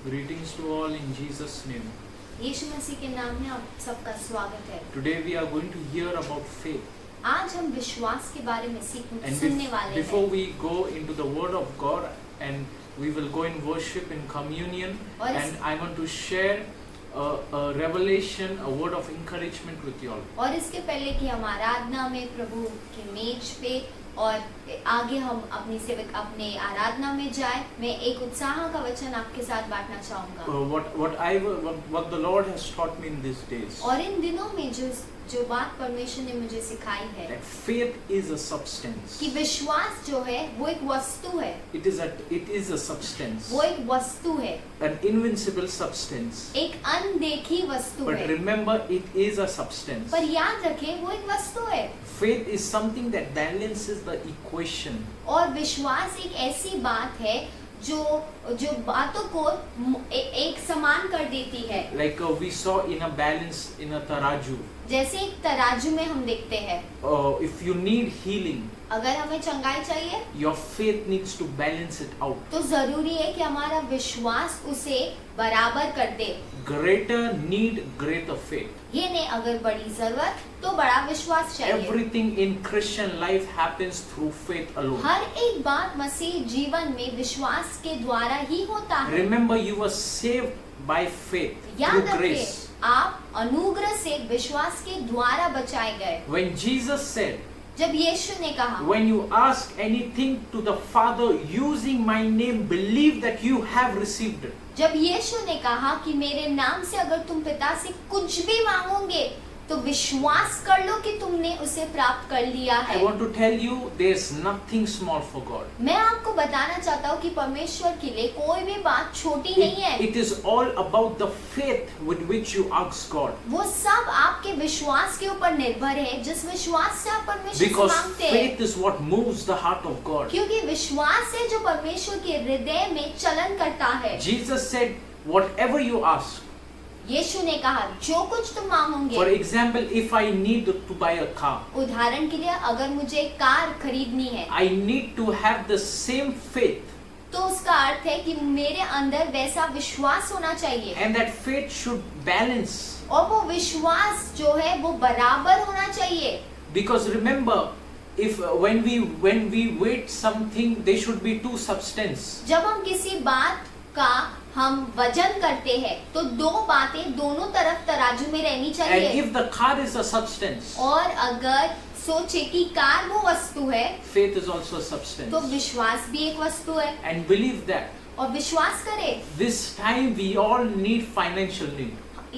Greetings to all in Jesus' name. यीशु मसीह के नाम में आप सबका स्वागत है। Today we are going to hear about faith. आज हम विश्वास के बारे में And सुनने वाले before हैं। we go into the Word of God and we will go in worship in communion, and I want to share a revelation, a word of encouragement with you all. और इसके पहले कि हम आराधना में प्रभु की मेज पे और आगे हम अपने आराधना में जाए, मैं एक उत्साह का वचन आपके साथ बांटना चाहूँगा। What the Lord has taught me in these days. और इन दिनों में जो बात परमेश्वर ने मुझे सिखाई है That faith is a substance. कि विश्वास जो है वो एक वस्तु है। It is a substance. वो एक वस्तु है। An invincible substance. एक अनदेखी वस्तु But है। remember, it is a substance. पर याद रखें वो एक वस्तु है। Faith is something that balances the equation. और विश्वास एक ऐसी बात है जो बातों को एक समान कर देती है। Like we saw in a balance in a taraju. जैसे एक तराजू में हम देखते हैं, If you need healing, अगर हमें चंगाई चाहिए your faith needs to balance it out. तो जरूरी है कि हमारा विश्वास उसे बराबर कर दे। Greater need, greater faith. ये नहीं, अगर बड़ी जरूरत तो बड़ा विश्वास चाहिए। Everything in Christian life happens through faith alone. हर एक बात मसीह जीवन में विश्वास के द्वारा ही होता है। Remember, you were saved by faith याद through रखें, grace. आप अनुग्रह से विश्वास के द्वारा बचाए गए। When Jesus said, जब यीशु ने कहा, when you ask anything to the Father using my name, believe that you have received it. जब यीशु ने कहा कि मेरे नाम से अगर तुम पिता से कुछ भी मांगोगे तो विश्वास कर लो कि तुमने उसे प्राप्त कर लिया है। I want to tell you, there's nothing small for God. मैं आपको बताना चाहता हूँ कि परमेश्वर के लिए कोई भी बात छोटी नहीं है। It is all about the faith with which you ask God. वो सब आपके विश्वास के ऊपर निर्भर है, जिस विश्वास से आप परमेश्वर से Because मांगते हैं। faith is what moves the heart of God. क्योंकि विश्वास है जो परमेश्वर के हृदय में चलन करता है। Jesus said, whatever you ask. यीशु ने कहा, जो कुछ तुम मांगोगे। For example, if I need to buy a car, उदाहरण के लिए अगर मुझे कार खरीदनी है, I need to have the same faith. तो उसका अर्थ है कि मेरे अंदर वैसा विश्वास होना चाहिए। And that faith should balance. और वो विश्वास जो है वो बराबर होना चाहिए। Because remember, if when we weight something, there should be two substance. जब हम किसी बात का हम वजन करते हैं तो दो बातें दोनों तरफ तराजू में रहनी And चाहिए। if the car is a substance, और अगर सोचे कि कार वो वस्तु है, faith is also a substance. तो विश्वास भी एक वस्तु है। And believe that. और विश्वास करें, This time we all need financial need.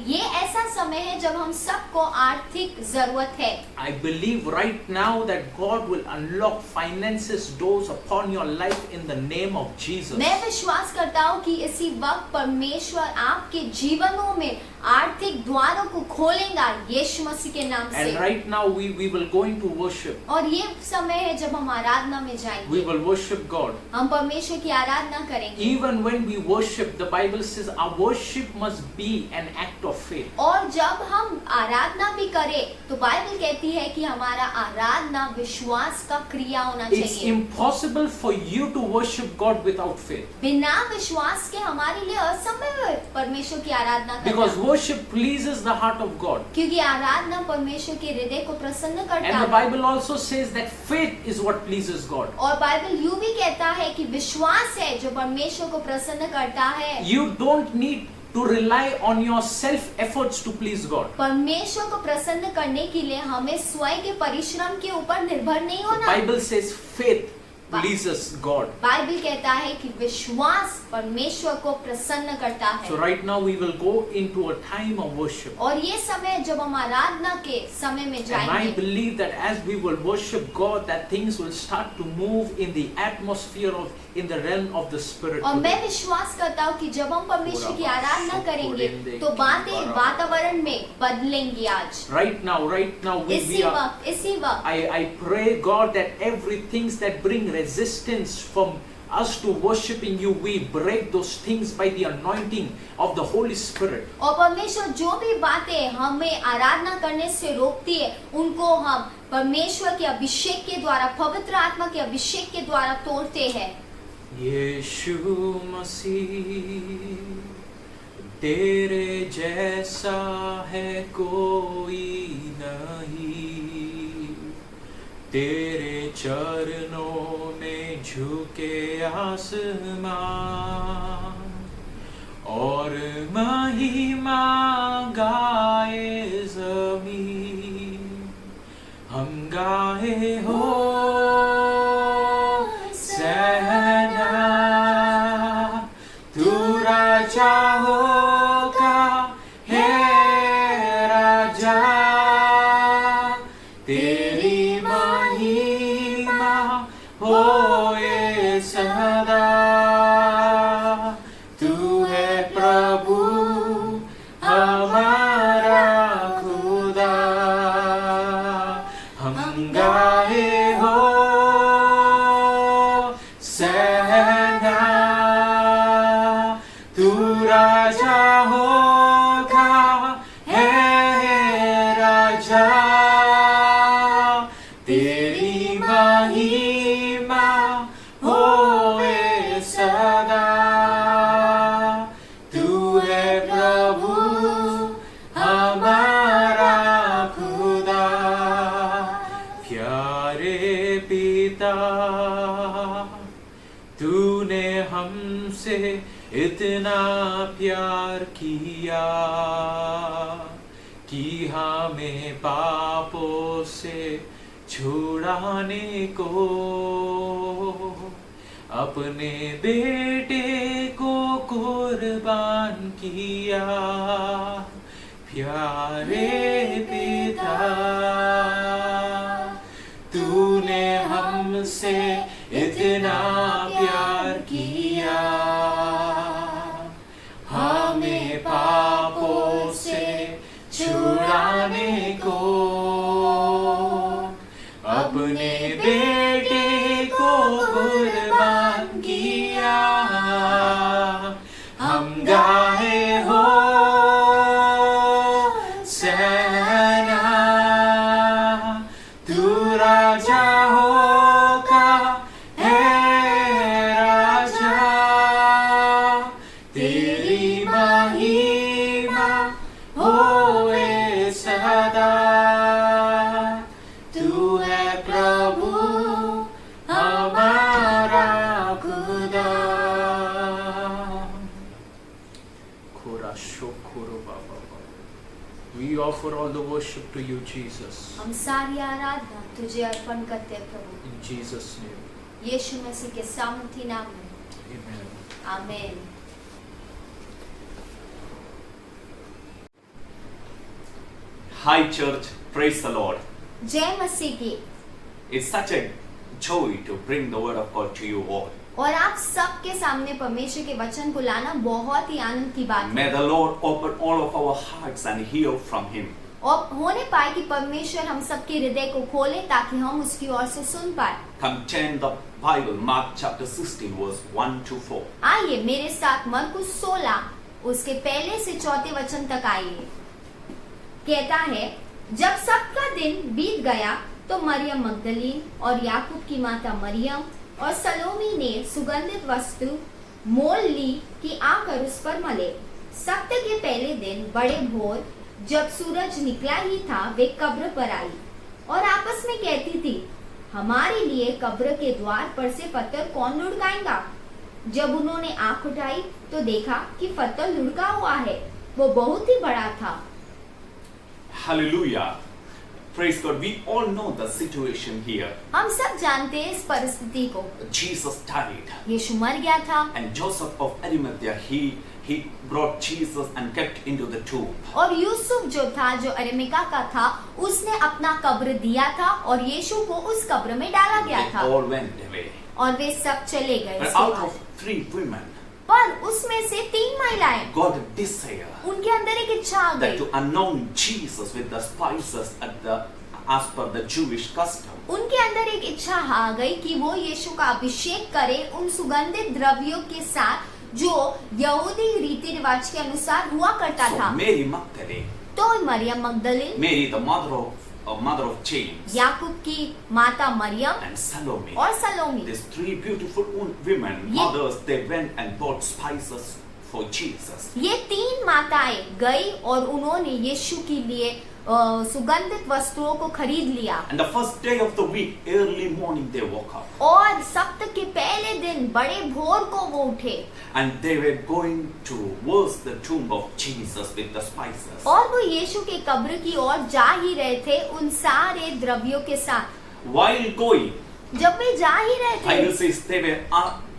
ये ऐसा समय है जब हम सबको आर्थिक जरूरत है। I believe right now that God will unlock finances doors upon your life in the name of Jesus. मैं विश्वास करता हूँ कि इसी वक्त परमेश्वर आपके जीवनों में आर्थिक द्वारों को खोलेगा यीशु मसीह के नाम से। And right now we will go into worship. और ये समय है जब हम आराधना में We जाएंगे, will worship God. हम परमेश्वर की आराधना करेंगे। Even when we worship, the Bible says our worship must be an act of faith. और जब हम आराधना भी करें तो बाइबल कहती है कि हमारा आराधना विश्वास का क्रिया होना It's चाहिए। impossible for you to worship God without faith. बिना विश्वास के हमारे लिए असंभव है परमेश्वर की आराधना Because करना, worship pleases the heart of God. क्योंकि आराधना परमेश्वर के हृदय को प्रसन्न करता And the है। Bible also says that faith is what pleases God. और बाइबल यूं भी कहता है कि विश्वास है जो परमेश्वर को प्रसन्न करता है। You don't need to rely on your self efforts to please God. परमेश्वर को प्रसन्न करने के लिए हमें स्वयं के परिश्रम के ऊपर निर्भर नहीं The होना। Bible says faith pleases God. Bible कहता है कि विश्वास परमेश्वर को प्रसन्न करता है। So right now we will go into a time of worship. और ये समय जब हम आराधना के समय में And I जाएंगे, believe that as we will worship God, that things will start to move in the atmosphere in the realm of the spirit. और मैं today. विश्वास करता हूँ कि जब हम परमेश्वर की आराधना करेंगे तो बातें वातावरण में बदलेंगी। आज Right now we इसी are. वक्त I pray God that everything that bring resistance from us to worshiping you, we break those things by the anointing of the Holy Spirit. और परमेश्वर जो भी बातें हमें आराधना करने से रोकती है उनको हम परमेश्वर के अभिषेक के द्वारा, पवित्र आत्मा के अभिषेक के द्वारा तोड़ते हैं। यीशु मसीह तेरे जैसा है कोई नहीं, तेरे चरणों में झुके आसमान और महिमा गाए ज़मीन। हम गाए हो सहना, तू राजा होगा, है राजा, तेरी महिमा होए सदा। तू है प्रभु हमारा खुदा, हम गाए हो सहना, तू राजा होगा, है राजा, तेरी महिमा होए सदा। तू है प्रभु हमारा खुदा। प्यारे पिता, तूने हमसे इतना प्यार किया कि हमें पापों से छुड़ाने को अपने बेटे को कुर्बान किया। प्यारे पिता, तूने हमसे इतना प्यार किया, हमें पापों से छुड़ाने को अपने बेटे को कुर्बान किया। हम गाए हो सहना, तू राजा होगा, है राजा, तेरी महिमा होए सदा। तू है प्रभु हमारा खुदा। खोरा शोखोरो बाबा, we offer all the worship to you, Jesus. हम सारी आराधना तुझे अर्पण करते हैं प्रभु, In Jesus' name, यीशु मसीह के सामर्थी नाम में, amen. आमीन। Hi church, praise the Lord. जय मसीह की। It's such a joy to bring the word of God to you all. और आप सबके सामने परमेश्वर के वचन को लाना बहुत ही आनंद की बात है। May the Lord open all of our hearts and hear from Him. और होने पाए कि परमेश्वर हम सबके हृदय को खोले ताकि हम उसकी ओर से सुन पाए। Come turn the Bible, Mark chapter 16 verse 1 to 4. आइए मेरे साथ मरकुस 16 उसके पहले से चौथे वचन तक आइए। कहता है, जब सबका दिन बीत गया तो मरियम मगदलीन और याकूब की माता मरियम और सलोमी ने सुगंधित वस्तु मोल ली कि आकर उस पर मले। सप्ताह के पहले दिन बड़े भोर जब सूरज निकला ही था, वे कब्र पर आई और आपस में कहती थी, हमारे लिए कब्र के द्वार पर से पत्थर कौन लुढ़काएगा। जब उन्होंने आंख उठाई तो देखा कि पत्थर लुढ़का हुआ है, वो बहुत ही बड़ा था। Hallelujah. Praise God. We all know the situation here. हम सब जानते हैं इस परिस्थिति को। Jesus died. यीशु मर गया था And Joseph of Arimathea, he brought Jesus and kept into the tomb. और यूसुफ जो था, जो अरिमथा का था, उसने अपना कब्र दिया था और यीशु को उस कब्र में डाला गया They था। all went away. और वे सब चले गए। But इसके out बाद। of 3 women, पर उसमें से 3 महिलाएं, God desire उनके अंदर एक इच्छा आ that गई। to anoint Jesus with the spices as per the Jewish custom. उनके अंदर एक इच्छा आ गई कि वो यीशु का अभिषेक करे उन सुगंधित द्रव्यों के साथ जो यहूदी रीति रिवाज के अनुसार हुआ करता So था। Mary Magdalene, तो Maryam मगदलीन, Mary the mother mother of James, याकूब की माता मरियम and Salome. और सलोमी, These three beautiful women, Ye- mothers, they went and bought spices for Jesus. ये 3 माताएं गई और उन्होंने यीशु के लिए सुगंधित वस्तुओं को खरीद लिया। And the first day of the week, early morning, they woke up. और सप्ताह के पहले दिन बड़े भोर को वो उठे And they were going to wash the tomb of Jesus with the spices. और वो यीशु के कब्र की ओर जा ही रहे थे उन सारे द्रव्यों के साथ। While going, जब वे जा ही रहे Bible थे, says they were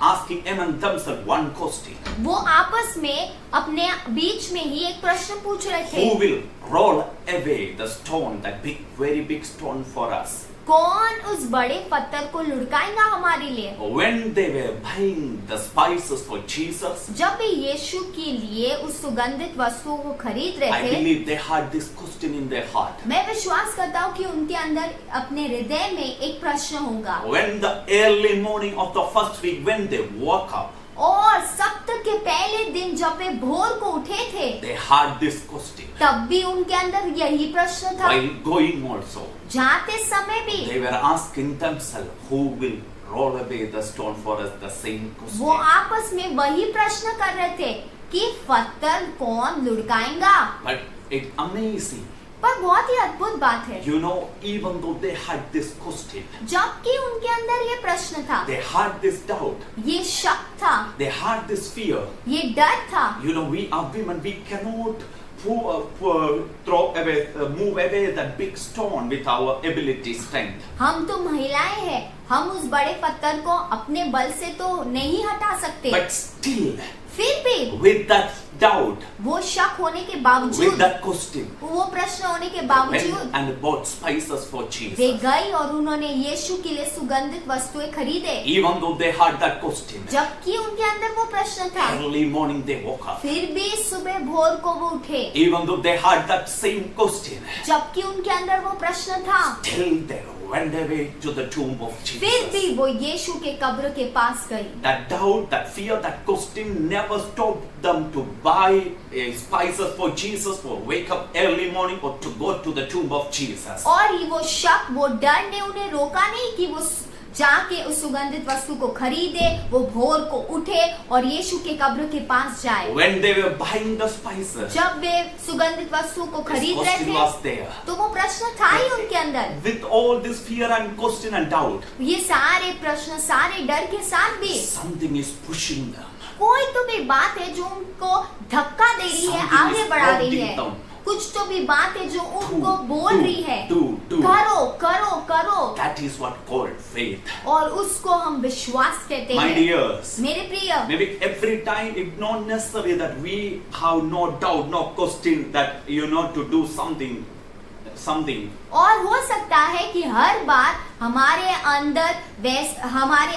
asking among themselves one question. वो आपस में अपने बीच में ही एक प्रश्न पूछ रहे थे, Who will roll away the stone, that big, very big stone for us? कौन उस बड़े पत्थर को लुढ़काएगा हमारे लिए? When they were buying the spices for Jesus, जब वे यीशु के लिए उस सुगंधित वस्तुओं को खरीद I रहे थे, believe they had this question in their heart. मैं विश्वास करता हूँ कि उनके अंदर अपने हृदय में एक प्रश्न होगा। When the early morning of the first week, when they woke up, और सप्ताह के पहले दिन जब वे भोर को उठे थे, they had this question. तब भी उनके अंदर यही प्रश्न था। While going also, जाते समय भी they were asking themselves, who will roll away the stone for us? The same question. वो आपस में वही प्रश्न कर रहे थे कि पत्थर कौन लुढ़काएगा। But it's amazing. पर बहुत ही अद्भुत बात है, You know, even though they had this question, जबकि उनके अंदर ये प्रश्न था, they had this doubt, ये शक था, they had this fear. ये डर था। You know, we are women, we cannot move away that big stone with our ability, strength. हम तो महिलाएं हैं, हम उस बड़े पत्थर को अपने बल से तो नहीं हटा सकते। But still, फिर भी with that doubt, वो शक होने के with बावजूद, that question, वो प्रश्न होने के went बावजूद and bought spices for way Jesus. गई और उन्होंने यीशु के लिए सुगंधित वस्तुएं खरीदे। Even though they had that question, जबकि उनके अंदर वो प्रश्न था, early morning they woke up. फिर भी सुबह भोर को वो उठे। Even though they had that same question, जबकि उनके अंदर वो प्रश्न था, till they went away to the tomb of फिर Jesus. भी वो यीशु के कब्र के पास गई। That doubt, that fear, that question never stopped them to buy spices for Jesus, or wake up early morning, or to go to the tomb of Jesus. और ये वो शक, वो डर ने उन्हें रोका नहीं कि वो जाके उस सुगंधित वस्तु को खरीदे, वो भोर को उठे और यीशु के कब्र के पास जाए। When they were buying the spices, जब वे सुगंधित वस्तु को this खरीद रहे question थे, was there. तो वो प्रश्न था ही उनके अंदर। With all this fear and question and doubt, ये सारे प्रश्न, सारे डर के साथ भी something is pushing them. कोई तो भी बात है जो उनको धक्का दे रही है, Something आगे is बढ़ा रही prompting है। them. कुछ तो भी बात है जो उनको Do, बोल do, रही है, do. करो करो करो, That is what called faith. और उसको हम विश्वास कहते My हैं। dears, मेरे प्रिय, maybe every time it's not necessary that we have no doubt, no question that to do something. और हो सकता है कि हर बार हमारे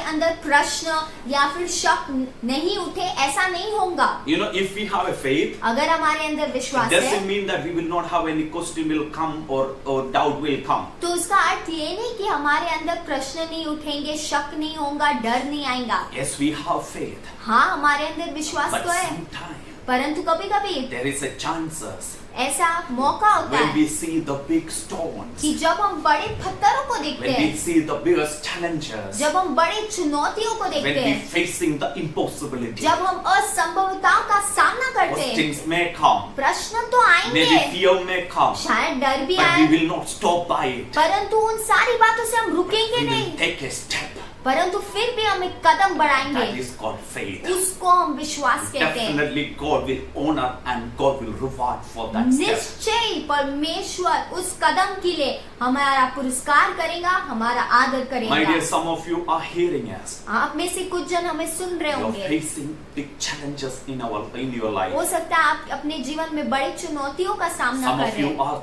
अंदर प्रश्न या फिर शक नहीं उठे, ऐसा नहीं होगा। If we have a faith, अगर हमारे अंदर it विश्वास doesn't है, mean that we will not have any question will come or doubt will come. तो उसका अर्थ ये नहीं कि हमारे अंदर प्रश्न नहीं उठेंगे, शक नहीं होगा, डर नहीं आएगा। Yes, we have faith, हाँ, हमारे अंदर विश्वास but तो है, sometimes परंतु कभी-कभी there is a chances ऐसा मौका होता when we है see the big stones, कि जब हम बड़े पत्थरों को देखते when we हैं, see the biggest challenges, जब हम बड़े चुनौतियों को when देखते we हैं, facing the impossibility, जब हम असंभवताओं का सामना करते हैं, questions may come, प्रश्न तो maybe आएंगे, fear may come, शायद डर भी but आए, we will not stop by it. परंतु उन सारी बातों से हम रुकेंगे We will नहीं, take a step. परंतु फिर भी हम एक कदम That बढ़ाएंगे। is called faith. उसको हम विश्वास कहते हैं। Definitely God will honor and God will reward for that step. निश्चय परमेश्वर उस कदम के लिए हमारा पुरस्कार करेगा, हमारा आदर My करेगा। dear, some of you are hearing us. आप में से कुछ जन हमें सुन रहे You are होंगे। facing big challenges in your life. हो सकता है आप अपने जीवन में बड़ी चुनौतियों का सामना Some कर of रहे you हैं। are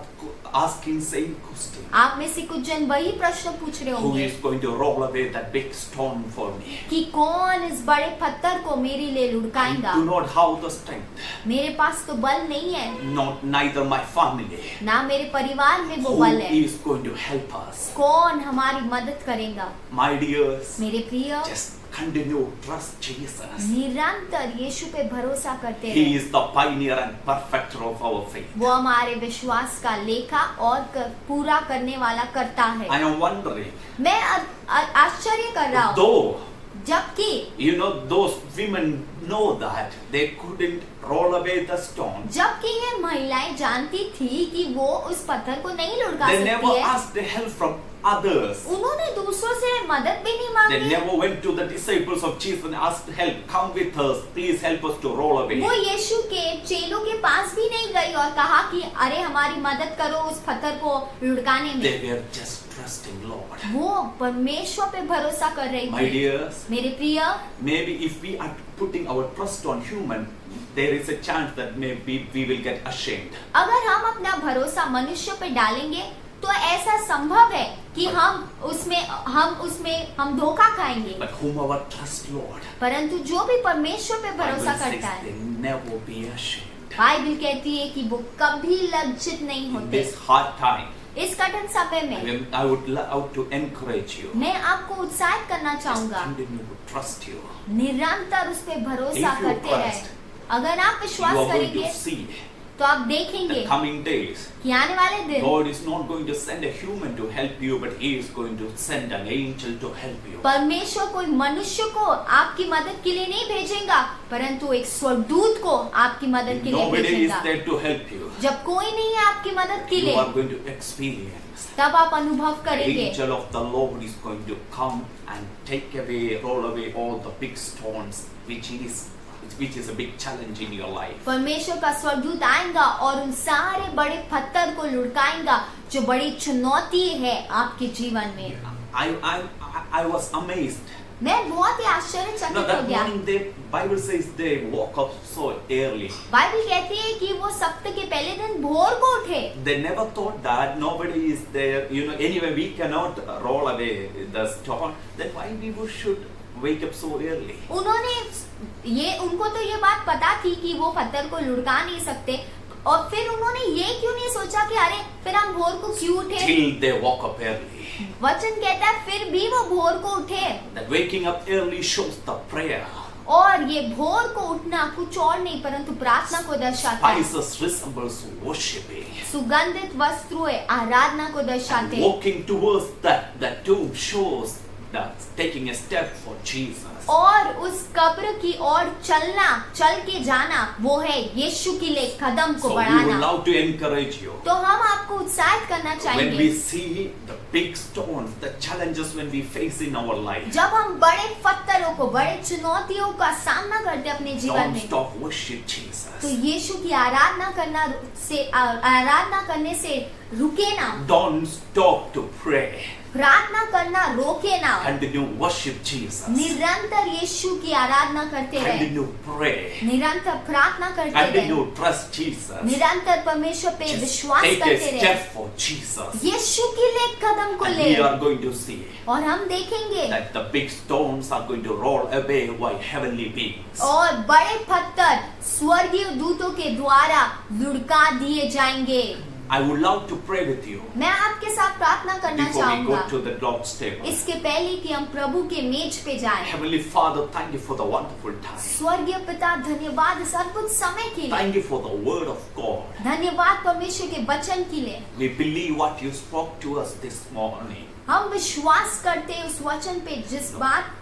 asking same question. आप में से कुछ जन वही प्रश्न पूछ रहे Who होंगे is going to roll away that big stone for me? कि कौन इस बड़े पत्थर को मेरे लिए I लुढ़काएगा। do not have the strength. मेरे पास तो बल नहीं है, Neither my family. ना मेरे परिवार में वो Who बल है। is going to help us? कौन हमारी मदद करेगा? My dears, मेरे प्रिय, just Continue to trust Jesus. निरंतर यीशु पे भरोसा करते He रहे। is the pioneer and perfecter of our faith. वो हमारे विश्वास का लेखा और पूरा करने वाला करता है। I am wondering, मैं आश्चर्य कर रहा हूँ, though जबकि those women know that they couldn't roll away the stone, जबकि ये महिलाएं जानती थी कि वो उस पत्थर को नहीं लुढ़का they सकती never है, asked help from others. उन्होंने दूसरों से मदद भी नहीं They मांगी। never went to the disciples of Jesus and asked help. Come with us, please help us to roll away. वो यीशु के चेलों के पास भी नहीं गई और कहा कि अरे हमारी मदद करो उस पत्थर को लुढ़काने में। They were just trusting Lord. वो परमेश्वर पे भरोसा कर रही My थी। dears, मेरे प्रिय, maybe if we are putting our trust on human, there is a chance that maybe we will get ashamed. अगर हम अपना भरोसा मनुष्य पे डालेंगे तो ऐसा संभव है कि हम धोखा खाएंगे। But whomever trusts Lord, परंतु जो भी परमेश्वर पे Bible भरोसा says करता है, they never be ashamed. Bible कहती है कि वो कभी लज्जित नहीं In होते। this hard time, इस कठिन समय में I would love to encourage you. मैं आपको उत्साहित करना Just चाहूंगा, continue to trust you. निरंतर उस पे भरोसा If you करते रहे। trust, अगर आप You विश्वास are going करेंगे to see तो आप देखेंगे the coming days. कि आने वाले दिन God is not going to send a human to help you, but He is going to send an angel to help you. परमेश्वर कोई मनुष्य को आपकी मदद के लिए नहीं भेजेगा, परंतु एक स्वर्गदूत को आपकी मदद के लिए Nobody is भेजेगा। there to help you. जब कोई नहीं है आपकी मदद के You लिए, are going to experience. तब आप अनुभव The करेंगे angel of the Lord is going to come and take away, roll away all the big stones, which is a big challenge in your life. परमेश्वर का स्वर्गदूत आएगा और उन सारे बड़े पत्थर को लुढ़काएगा जो बड़ी चुनौती है आपके जीवन में। I was amazed. मैं बहुत ही No, आश्चर्यचकित हो that गया। morning the Bible says they woke up so early. Bible कहती है कि वो सप्ताह के पहले दिन भोर को उठे। They never thought that nobody is there. Anyway, we cannot roll away the stone. Then why we should wake up so early? उनको तो ये बात पता थी कि वो पत्थर को लुढ़का नहीं सकते, और फिर उन्होंने ये क्यों नहीं सोचा कि अरे फिर हम भोर को क्यों उठे। Till they woke up early. वचन कहता है फिर भी वो भोर को उठे, That waking up early shows the prayer. और ये भोर को उठना कुछ और नहीं परंतु प्रार्थना को दर्शाता है। Spices resembles worshiping. सुगंधित वस्त्रों आराधना को दर्शाते हैं। Walking towards that tomb shows that taking a step for Jesus. और उस कब्र की ओर चल के जाना वो है यीशु के लिए कदम को So we would बढ़ाना। love to encourage you. तो हम आपको उत्साहित करना When चाहेंगे। we see the big stones, the challenges when we face in our life, जब हम बड़े पत्थरों को, बड़े चुनौतियों का सामना करते हैं अपने जीवन don't में, stop worship Jesus. तो यीशु की आराधना करने से रुके ना, Don't stop to pray. प्रार्थना करना रोके ना, Continue worship Jesus. निरंतर यीशु की आराधना करते रहे, Continue pray. निरंतर प्रार्थना करते रहे, Continue trust Jesus. निरंतर परमेश्वर पे Just विश्वास take a करते रहे। step for Jesus. यीशु के लिए कदम को And ले, we are going to see और हम देखेंगे that the big stones are going to roll away by heavenly beings. और बड़े पत्थर स्वर्गीय दूतों के द्वारा लुढ़का दिए जाएंगे। I would love to pray with you मैं आपके साथ प्रार्थना करना before we चाहूंगा, go to the Lord's table. इसके पहले कि हम प्रभु के मेज पे जाएं। Heavenly Father, thank you for the wonderful time. स्वर्गीय पिता, धन्यवाद इस अद्भुत समय के लिए, Thank you for the word of God. धन्यवाद परमेश्वर के वचन के लिए। We believe what you spoke to us this morning. हम विश्वास करते हैं उस वचन पे जिस बात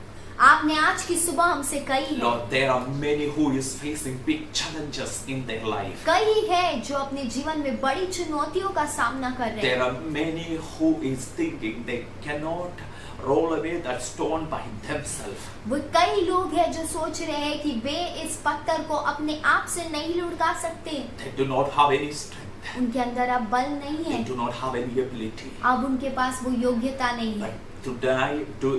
आपने आज की सुबह हमसे कही है। Lord, there are many who is facing big challenges in their life. कई है जो अपने जीवन में बड़ी चुनौतियों का सामना कर रहे There हैं। are many who is thinking they cannot roll away that stone by themselves. वो कई लोग हैं जो सोच रहे हैं कि वे इस पत्थर को अपने आप से नहीं लुढ़का सकते, They do not have any strength. उनके अंदर अब बल नहीं They है, do not have any ability. अब उनके पास वो योग्यता नहीं है।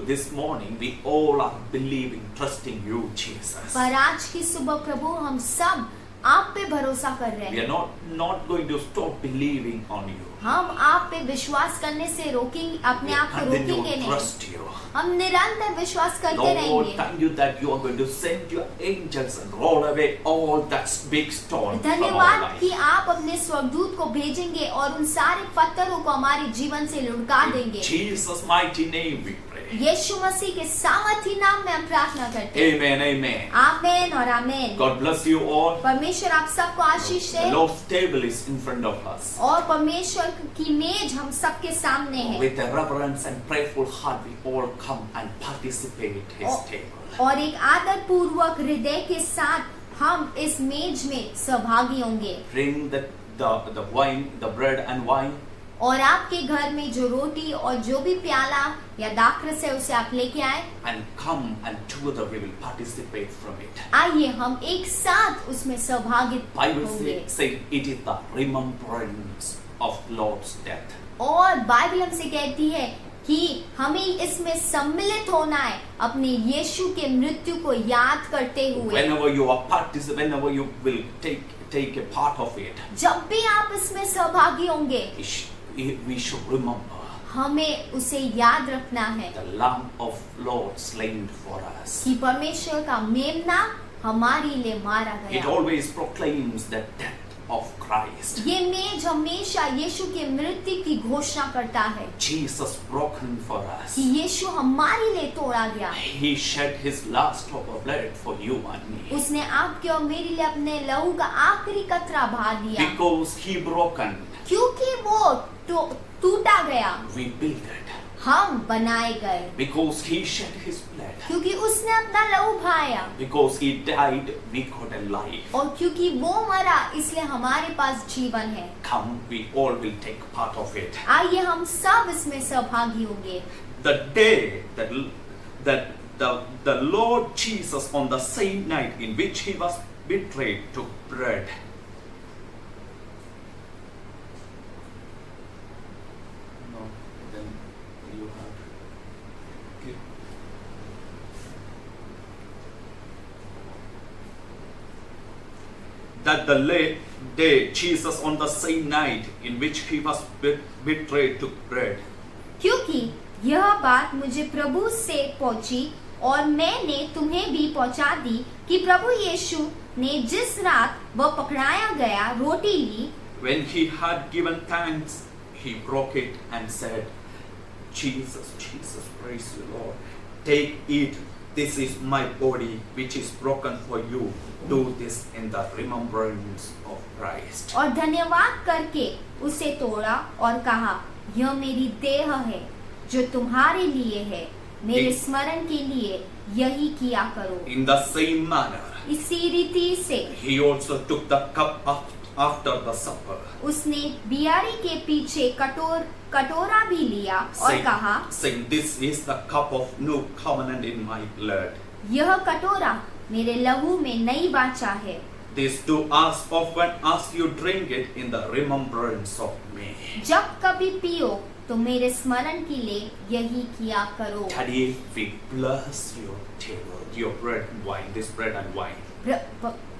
This morning, we all are believing, trusting you, Jesus. पर आज की सुबह प्रभु हम सब आप पे भरोसा कर रहे We हैं। are not going to stop believing on you. हम आप पे विश्वास करने से रोकेंगे, अपने आप को Continue रोकेंगे to नहीं। trust you. हम निरंतर विश्वास करते Lord, रहेंगे। thank you that you are going to send your angels and roll away all that big stone from our धन्यवाद कि life. आप अपने स्वर्गदूत को भेजेंगे और उन सारे पत्थरों को हमारे जीवन से लुढ़का In देंगे। Jesus' mighty name we pray. यीशु मसीह के सामर्थी नाम में हम प्रार्थना करते हैं। Amen, amen. आमेन और आमेन। God bless you all. परमेश्वर आप सबको आशीष The they Lord's table is in front of us. और परमेश्वर की मेज हम सबके सामने है। With a reverence and prayerful heart, we all come and participate His table. और एक आदर पूर्वक हृदय के साथ हम इस मेज में सहभागी होंगे। Bring the wine, the bread and wine. और आपके घर में जो रोटी और जो भी प्याला या दाखरस है उसे आप लेके आए। And come and together we will participate from it. आइए हम एक साथ उसमें सहभागी Bible होंगे। says it is the remembrance of Lord's death. और बाइबल हमसे कहती है कि हमें इसमें सम्मिलित होना है अपने यीशु के मृत्यु को याद करते हुए। Whenever you will take a part of it, जब भी आप इसमें सहभागी होंगे we should remember हमें उसे याद रखना है the Lamb of Lord slain for us. कि परमेश्वर का मेमना हमारे लिए मारा It गया। always proclaims the death of Christ. ये मेज हमेशा यीशु के मृत्यु की घोषणा करता है Jesus broken for us. कि यीशु हमारे लिए तोड़ा गया। He shed his last drop of blood for you and me. उसने आपके और मेरे लिए अपने लहू का आखिरी कतरा बहा दिया। Because he broken, क्योंकि वो टूटा गया we builded. हम बनाए गए। Because he shed his blood. क्योंकि उसने अपना लहू बहाया Because he died, we got a life. और क्योंकि वो मरा इसलिए हमारे पास जीवन है। Come, we all will take part of it. आइए हम सब इसमें सहभागी होंगे। The day that the Lord Jesus on the same night in which he was betrayed took bread. No, then you have. Okay. That the late day Jesus on the same night in which he was betrayed took bread. क्योंकि यह बात मुझे प्रभु से पहुंची और मैंने तुम्हें भी पहुंचा दी कि प्रभु यीशु ने जिस रात वह पकड़ाया गया रोटी ली। When he had given thanks, he broke it and said, Jesus, praise you, Lord. Take, eat. This is my body, which is broken for you. Do this in the remembrance of Christ. और धन्यवाद करके उसे तोड़ा और कहा, यह मेरी देह है जो तुम्हारे लिए है, मेरे स्मरण के लिए यही किया करो। In the same manner, इसी रीति से he also took the cup after the supper. उसने बियारी के पीछे कटोरा भी लिया और कहा, saying, this is the cup of new covenant in my blood. यह कटोरा मेरे लहू में नई वाचा है। This do as often as you drink it in the remembrance of me. जब कभी पियो तो मेरे स्मरण के लिए यही किया करो। Daddy, we bless your table, your bread and wine, this bread and wine.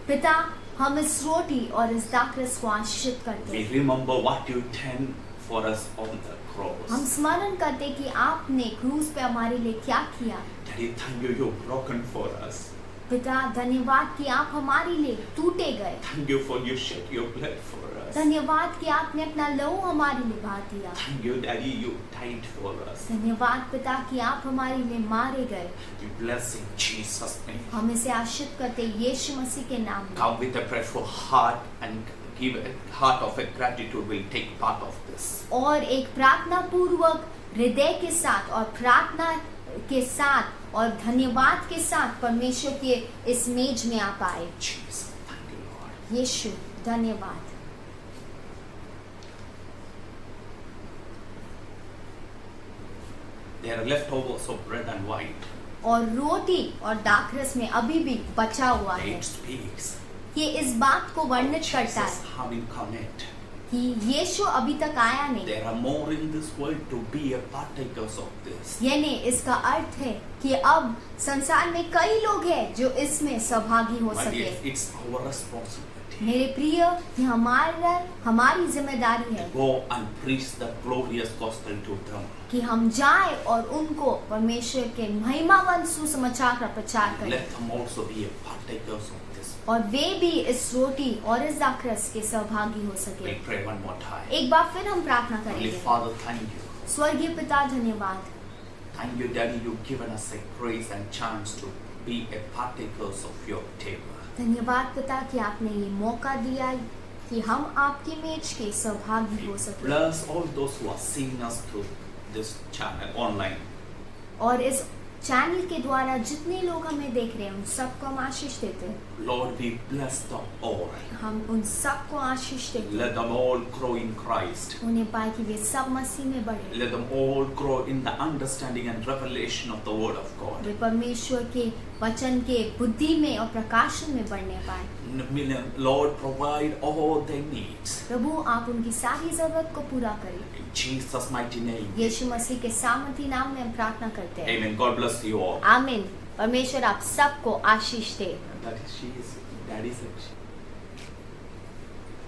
पिता, हम इस रोटी और इस दाखरस को आशीषित करते We हैं। remember what you did for us on the cross. हम स्मरण करते कि आपने क्रूस पे हमारे लिए क्या किया। Daddy, thank you, you broken for us. पिता, धन्यवाद कि आप हमारे लिए टूटे गए। Thank you for you shed your blood for us. धन्यवाद कि आपने अपना लहू हमारे लिए बहा दिया। Thank you, Daddy, you died for us. धन्यवाद पिता कि आप हमारे लिए मारे गए। We bless in Jesus' name. हम इसे आशीषित करते यीशु मसीह के नाम में। Come with a prayerful heart and give a heart of a gratitude will take part of this. और एक प्रार्थना पूर्वक हृदय के साथ और प्रार्थना के साथ और धन्यवाद के साथ परमेश्वर के इस मेज में आप आए। Jesus, thank you, Lord. यीशु, धन्यवाद। There are leftovers of bread and wine. और रोटी और दाखरस में अभी भी बचा हुआ है। It speaks. ये इस बात को वर्णित करता Jesus है having come it. कि यीशु अभी तक आया नहीं। There are more in this world to be a partakers of this. यानी इसका अर्थ है कि अब संसार में कई लोग हैं जो इसमें सहभागी हो But सके। it's our responsibility. मेरे प्रिय, ये हमारी जिम्मेदारी है Go and preach the glorious gospel to them. कि हम जाए और उनको परमेश्वर के महिमावंत सुसमाचार का प्रचार करें। Let them also be a partakers of this. और वे भी इस रोटी और इस दाखरस के सहभागी हो सके। We'll pray one more time. एक बार फिर हम प्रार्थना Heavenly करेंगे। Father, thank you. स्वर्गीय पिता, धन्यवाद। Thank you, Daddy, you've given us a grace and chance to be a partakers of your table. धन्यवाद पिता कि आपने ये मौका दिया कि हम आपकी मेज के सहभागी हो सके Bless all those who are seeing us through this channel online. और इस चैनल के द्वारा जितने लोग हमें देख रहे हैं उन सबको हम आशीष देते हैं Lord, we bless them all. हम उन सबको आशीष देते हैं Let them all grow in Christ. उन्हें पाए कि वे सब मसीह में बढ़े Let them all grow in the understanding and revelation of the Word of God. वे परमेश्वर के वचन के बुद्धि में और प्रकाशन में बढ़ने पाए Lord, provide all their needs. प्रभु आप उनकी सारी जरूरत को पूरा करें In Jesus' mighty name. यीशु मसीह के सामर्थी नाम में हम प्रार्थना करते हैं Amen. God bless you all. आमीन परमेश्वर आप सबको आशीष दे That is, she is, Daddy said she.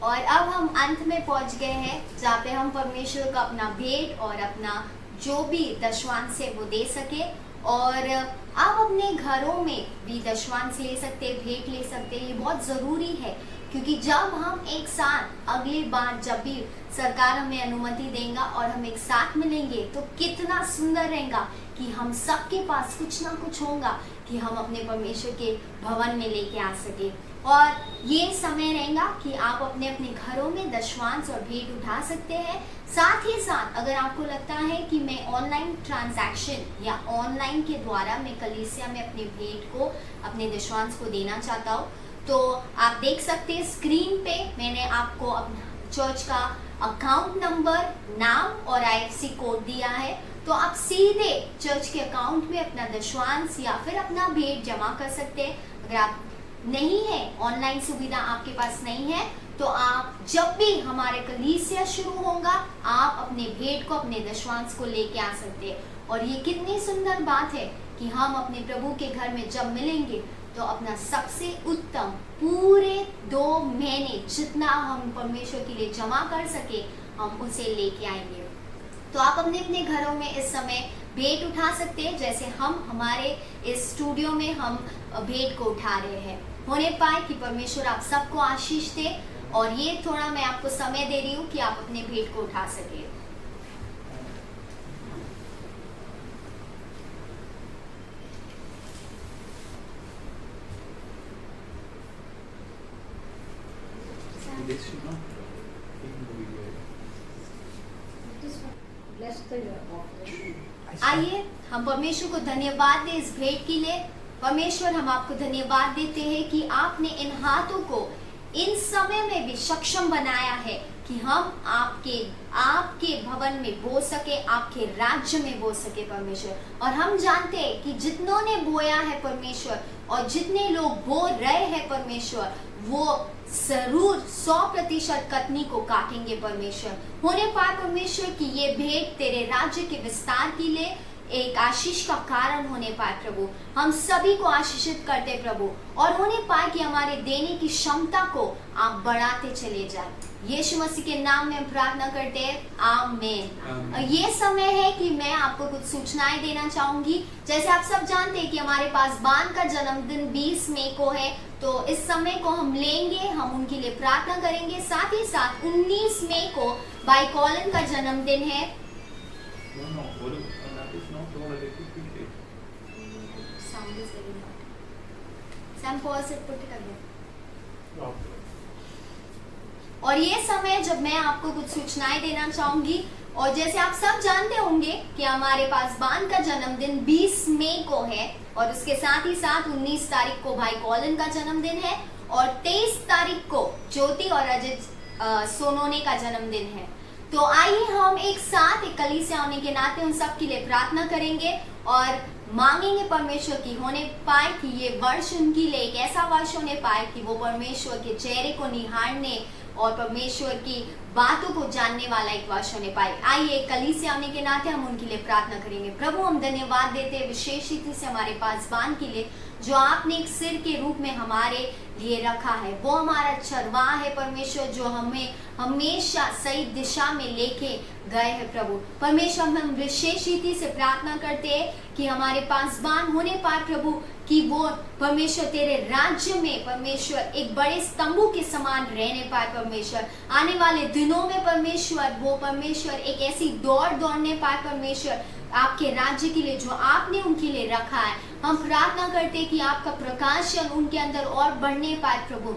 और अब हम अंत में पहुंच गए हैं जहाँ पे हम परमेश्वर का अपना भेंट और अपना जो भी दशवांश है वो दे सके और आप अपने घरों में भी दशवांश ले सकते हैं भेंट ले सकते हैं ये बहुत ज़रूरी है क्योंकि जब हम एक साथ अगली बार जब भी सरकार हमें अनुमति देगा और हम एक साथ मिलेंगे तो कितना सुंदर रहेगा कि हम सबके पास कुछ ना कुछ होगा कि हम अपने परमेश्वर के भवन में लेके आ सके और ये समय रहेगा कि आप अपने अपने घरों में दशवांश और भेंट उठा सकते हैं साथ ही साथ अगर आपको लगता है कि मैं ऑनलाइन ट्रांजैक्शन या ऑनलाइन के द्वारा मैं कलीसिया में अपने भेंट को अपने दशवांश को देना चाहता हूँ तो आप देख सकते हैं स्क्रीन पे मैंने आपको अपना चर्च का अकाउंट नंबर नाम और IFC कोड दिया है तो आप सीधे चर्च के अकाउंट में अपना दशवांश या फिर अपना भेंट जमा कर सकते हैं अगर आप नहीं है ऑनलाइन सुविधा आपके पास नहीं है तो आप जब भी हमारे कलीसिया शुरू होगा आप अपने भेंट को अपने दशवांश को लेके आ सकते हैं और ये कितनी सुंदर बात है कि हम अपने प्रभु के घर में जब मिलेंगे तो अपना सबसे उत्तम पूरे 2 महीने जितना हम परमेश्वर के लिए जमा कर सके हम उसे लेके आएंगे तो आप अपने अपने घरों में इस समय भेंट उठा सकते हैं जैसे हम हमारे इस स्टूडियो में हम भेंट को उठा रहे हैं होने पाए कि परमेश्वर आप सबको आशीष दे और ये थोड़ा मैं आपको समय दे रही हूँ कि आप अपने भेंट को उठा सके This should not आइए हम परमेश्वर को धन्यवाद दें इस भेंट के लिए परमेश्वर हम आपको धन्यवाद देते हैं कि आपने इन हाथों को इन समय में भी सक्षम बनाया है कि हम आपके भवन में बो सके आपके राज्य में बो सके परमेश्वर और हम जानते हैं कि जितनों ने बोया है परमेश्वर और जितने लोग बो रहे हैं परमेश्वर वो जरूर 100% कटनी को काटेंगे परमेश्वर होने पाए परमेश्वर कि ये भेंट तेरे राज्य के विस्तार के लिए एक आशीष का कारण होने पाए प्रभु हम सभी को आशीषित करते प्रभु और होने पाए कि हमारे देने की क्षमता को आप बढ़ाते चले जाए यीशु मसीह के नाम में हम प्रार्थना करते हैं आमीन ये समय है कि मैं आपको कुछ सूचनाएं देना चाहूंगी जैसे आप सब जानते हैं कि हमारे पास बान का जन्मदिन 20 मई को है तो इस समय को हम लेंगे हम उनके लिए प्रार्थना करेंगे साथ ही साथ 19 मई को भाई कॉलिन का जन्मदिन है और ये समय जब मैं आपको कुछ सूचनाएं देना चाहूंगी और जैसे आप सब जानते होंगे कि हमारे पास बान का जन्मदिन 20 मई को है और उसके साथ ही साथ 19 तारीख को भाई कॉलिन का जन्मदिन है और 23 तारीख को ज्योति और अजित सोनोने का जन्मदिन है तो आइए हम एक साथ एक कलीसिया होने के नाते उन सब के लिए प्रार्थना करेंगे और मांगेंगे परमेश्वर की होने पाए कि ये वर्ष उनके लिए एक ऐसा वर्ष होने पाए कि वो परमेश्वर के चेहरे को निहारने और परमेश्वर की बातों को जानने वाला एक वर्ष होने पाए आइए कलीसिया होने के नाते हम उनके लिए प्रार्थना करेंगे प्रभु हम धन्यवाद देते हैं विशेष रीति से हमारे पास बान के लिए जो आपने एक सिर के रूप में हमारे लिए रखा है वो हमारा चरवाह है परमेश्वर जो हमें हमेशा सही दिशा में लेके गए हैं प्रभु परमेश्वर हम विशेष रीति से प्रार्थना करते हैं कि हमारे पास बान होने पाए प्रभु कि वो परमेश्वर तेरे राज्य में परमेश्वर एक बड़े स्तंभों के समान रहने पाए परमेश्वर आने वाले दिनों में परमेश्वर वो परमेश्वर एक ऐसी दौड़ दौड़ने पाए परमेश्वर आपके राज्य के लिए जो आपने उनके लिए रखा है। हम प्रार्थना करते हैं कि आपका प्रकाशन उनके अंदर और बढ़ने पाए प्रभु,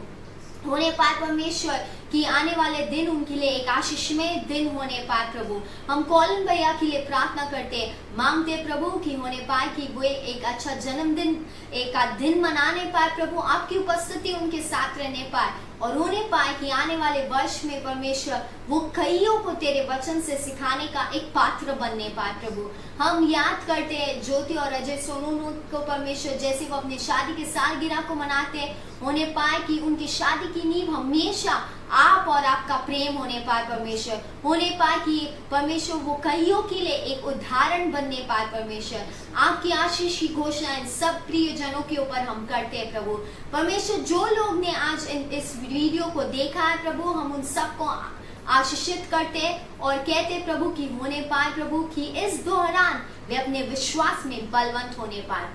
होने पाए परमेश्वर, कि आने वाले दिन उनके लिए एक आशीषमय दिन होने पाए प्रभु। हम कॉलिन भैया के लिए प्रार्थना करते मांगते प्रभु कि होने पाए कि वो एक अच्छा जन्मदिन एक दिन मनाने पाए प्रभु, आपकी उपस्थिति उनके साथ रहने पाए और होने पाए कि आने वाले वर्ष में परमेश्वर वो कईयों को तेरे वचन से सिखाने का एक पात्र बनने पाए प्रभु। हम याद करते हैं ज्योति और अजय सोनू को परमेश्वर, जैसे वो अपनी शादी की सालगिरह को मनाते, होने पाए कि उनकी शादी की नींव हमेशा आप और आपका प्रेम होने पाए परमेश्वर, होने पाए कि परमेश्वर वो कईयों के लिए एक उदाहरण बनने पाए परमेश्वर। आपकी आशीष की घोषणा इन सब प्रियजनों के ऊपर हम करते हैं प्रभु। परमेश्वर जो लोग ने आज इस वीडियो को देखा है प्रभु, हम उन सबको आशीषित करते और कहते प्रभु कि होने पाए प्रभु कि इस दौरान वे अपने विश्वास में बलवंत होने पाए।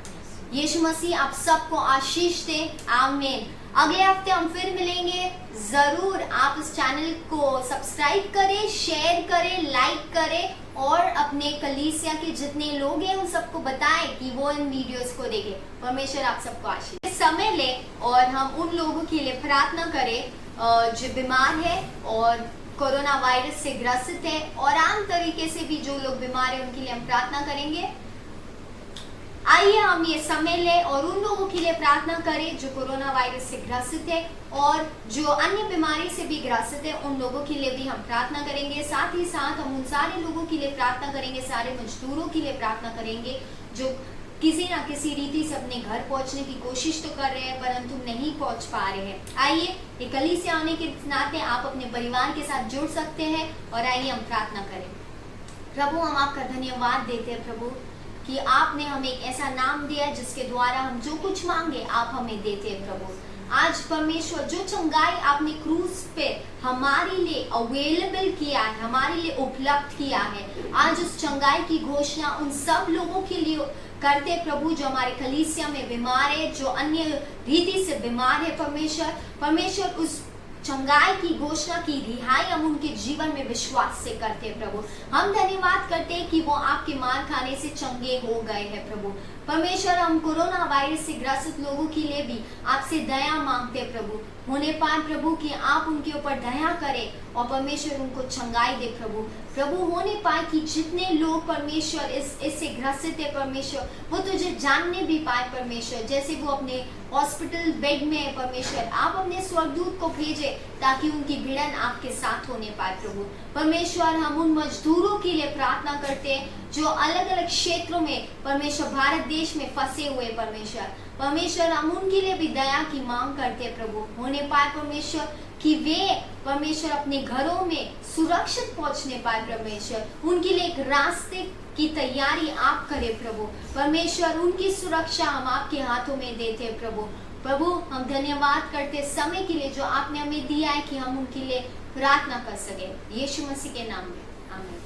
यीशु मसीह आप सबको आशीष दे, आमीन। अगले हफ्ते हम फिर मिलेंगे, जरूर आप इस चैनल को सब्सक्राइब करें, शेयर करें, लाइक करें और अपने कलीसिया के जितने लोग हैं उन सबको बताएं कि वो इन वीडियोस को देखें। परमेश्वर आप सबको आशीष समय ले और हम उन लोगों के लिए प्रार्थना करें जो बीमार है और कोरोना वायरस से ग्रसित है, और आम तरीके से भी जो लोग बीमार है उनके लिए हम प्रार्थना करेंगे। आइए हम ये समय ले और उन लोगों के लिए प्रार्थना करें जो कोरोना वायरस से ग्रसित है और जो अन्य बीमारी से भी ग्रसित है, उन लोगों के लिए भी हम प्रार्थना करेंगे। साथ ही साथ हम उन सारे लोगों के लिए प्रार्थना करेंगे, सारे मजदूरों के लिए प्रार्थना करेंगे जो किसी ना किसी रीति से अपने घर पहुंचने की कोशिश तो कर रहे हैं परंतु नहीं पहुंच पा रहे हैं। आइए एक कलीसिया आने के नाते आप अपने परिवार के साथ जुड़ सकते हैं और आइए हम प्रार्थना करें। प्रभु हम आपका धन्यवाद देते हैं प्रभु कि आपने हमें एक ऐसा नाम दिया जिसके द्वारा हम जो कुछ मांगे आप हमें देते हैं प्रभु। आज परमेश्वर जो चंगाई आपने क्रूस पे हमारे लिए अवेलेबल किया है, हमारे लिए उपलब्ध किया है, आज उस चंगाई की घोषणा उन सब लोगों के लिए करते प्रभु जो हमारे कलीसिया में बीमार है, जो अन्य रीति से बीमार है परमेश्वर उस चंगाई की घोषणा की रिहाई हम उनके जीवन में विश्वास से करते हैं प्रभु। हम धन्यवाद करते हैं कि वो आपके मार खाने से चंगे हो गए हैं प्रभु। परमेश्वर हम कोरोना वायरस से ग्रसित लोगों के लिए भी आपसे दया मांगते हैं प्रभु, होने पाए प्रभु कि आप उनके ऊपर दया करें और परमेश्वर उनको चंगाई दे प्रभु। प्रभु होने पाए कि जितने लोग परमेश्वर इससे ग्रसित है परमेश्वर वो तुझे जानने भी पाए परमेश्वर, जैसे वो अपने हॉस्पिटल बेड में है परमेश्वर, आप अपने स्वर्गदूत को भेजे ताकि उनकी भिड़न आपके साथ होने पाए प्रभु। परमेश्वर हम उन मजदूरों के लिए प्रार्थना करते हैं जो अलग अलग क्षेत्रों में परमेश्वर भारत देश में फंसे हुए परमेश्वर हम उनके लिए भी दया की मांग करते हैं प्रभु। होने पाए परमेश्वर कि वे परमेश्वर अपने घरों में सुरक्षित पहुंचने पाए परमेश्वर, उनके लिए एक रास्ते की तैयारी आप करें प्रभु। परमेश्वर उनकी सुरक्षा हम आपके हाथों में देते हैं प्रभु हम धन्यवाद करते समय के लिए जो आपने हमें दिया है कि हम उनके लिए प्रार्थना कर सके। यीशु मसीह के नाम में आमीन।